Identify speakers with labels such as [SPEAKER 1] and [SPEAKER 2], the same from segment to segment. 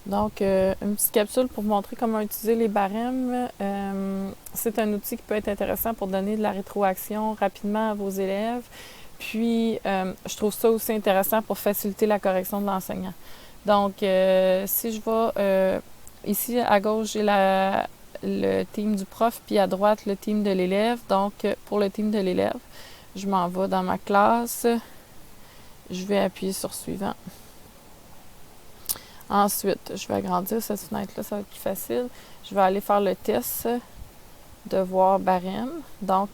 [SPEAKER 1] Donc, une petite capsule pour vous montrer comment utiliser les barèmes. C'est un outil qui peut être intéressant pour donner de la rétroaction rapidement à vos élèves. Puis, je trouve ça aussi intéressant pour faciliter la correction de l'enseignant. Donc, si je vais ici à gauche, j'ai le team du prof, puis à droite, le team de l'élève. Donc, pour le team de l'élève, je m'en vais dans ma classe. Je vais appuyer sur suivant. Ensuite, je vais agrandir cette fenêtre-là, ça va être plus facile. Je vais aller faire le test devoir barème. Donc,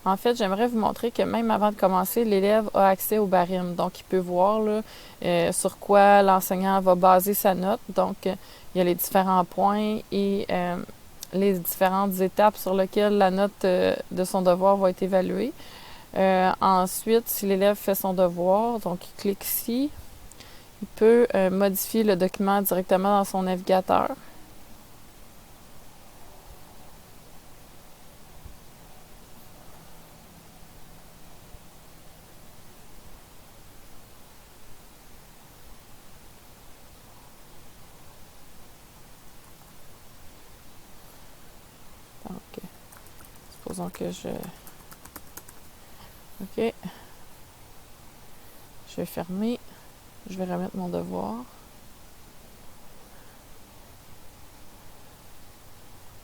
[SPEAKER 1] en fait, j'aimerais vous montrer que même avant de commencer, l'élève a accès au barème. Donc, il peut voir là, sur quoi l'enseignant va baser sa note. Donc, il y a les différents points et les différentes étapes sur lesquelles la note de son devoir va être évaluée. Ensuite, si l'élève fait son devoir, donc il clique ici, il peut modifier le document directement dans son navigateur. Donc, supposons que OK. Je vais fermer. Je vais remettre mon devoir.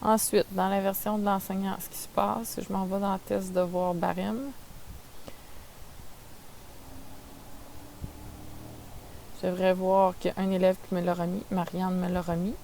[SPEAKER 1] Ensuite, dans la version de l'enseignant, ce qui se passe, je m'en vais dans le test devoir barème. Je devrais voir qu'il y a un élève qui me l'a remis. Marianne me l'a remis.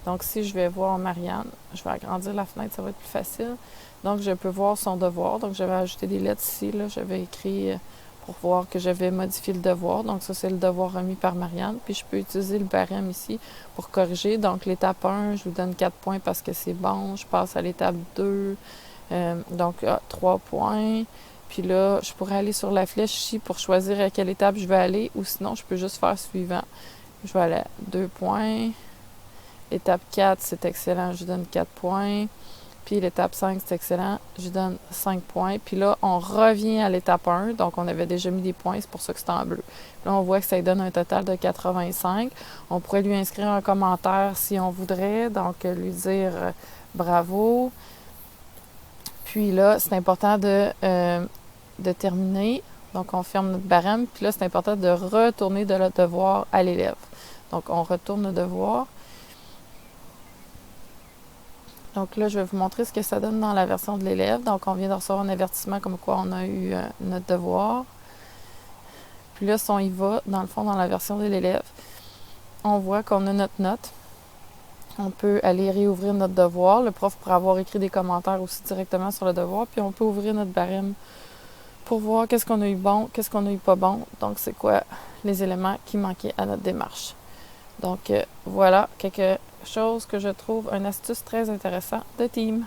[SPEAKER 1] Donc, si je vais voir Marianne, je vais agrandir la fenêtre, ça va être plus facile. Donc, je peux voir son devoir. Donc, je vais ajouter des lettres ici. Là. Je vais écrire pour voir que j'avais modifié le devoir. Donc, ça, c'est le devoir remis par Marianne. Puis, je peux utiliser le barème ici pour corriger. Donc, l'étape 1, je vous donne 4 points parce que c'est bon. Je passe à l'étape 2. Donc, 3 points. Puis là, je pourrais aller sur la flèche ici pour choisir à quelle étape je vais aller. Ou sinon, je peux juste faire suivant. Je vais aller à 2 points. L'étape 4, c'est excellent, je lui donne 4 points. Puis l'étape 5, c'est excellent, je lui donne 5 points. Puis là, on revient à l'étape 1, donc on avait déjà mis des points, c'est pour ça que c'est en bleu. Là, on voit que ça lui donne un total de 85. On pourrait lui inscrire un commentaire si on voudrait, donc lui dire bravo. Puis là, c'est important de terminer. Donc, on ferme notre barème. Puis là, c'est important de retourner de le devoir à l'élève. Donc, on retourne le devoir. Donc là, je vais vous montrer ce que ça donne dans la version de l'élève. Donc, on vient de recevoir un avertissement comme quoi on a eu notre devoir. Puis là, si on y va, dans le fond, dans la version de l'élève, on voit qu'on a notre note. On peut aller réouvrir notre devoir. Le prof pourra avoir écrit des commentaires aussi directement sur le devoir. Puis on peut ouvrir notre barème pour voir qu'est-ce qu'on a eu bon, qu'est-ce qu'on a eu pas bon. Donc, c'est quoi les éléments qui manquaient à notre démarche. Donc, voilà quelque chose que je trouve une astuce très intéressante de team.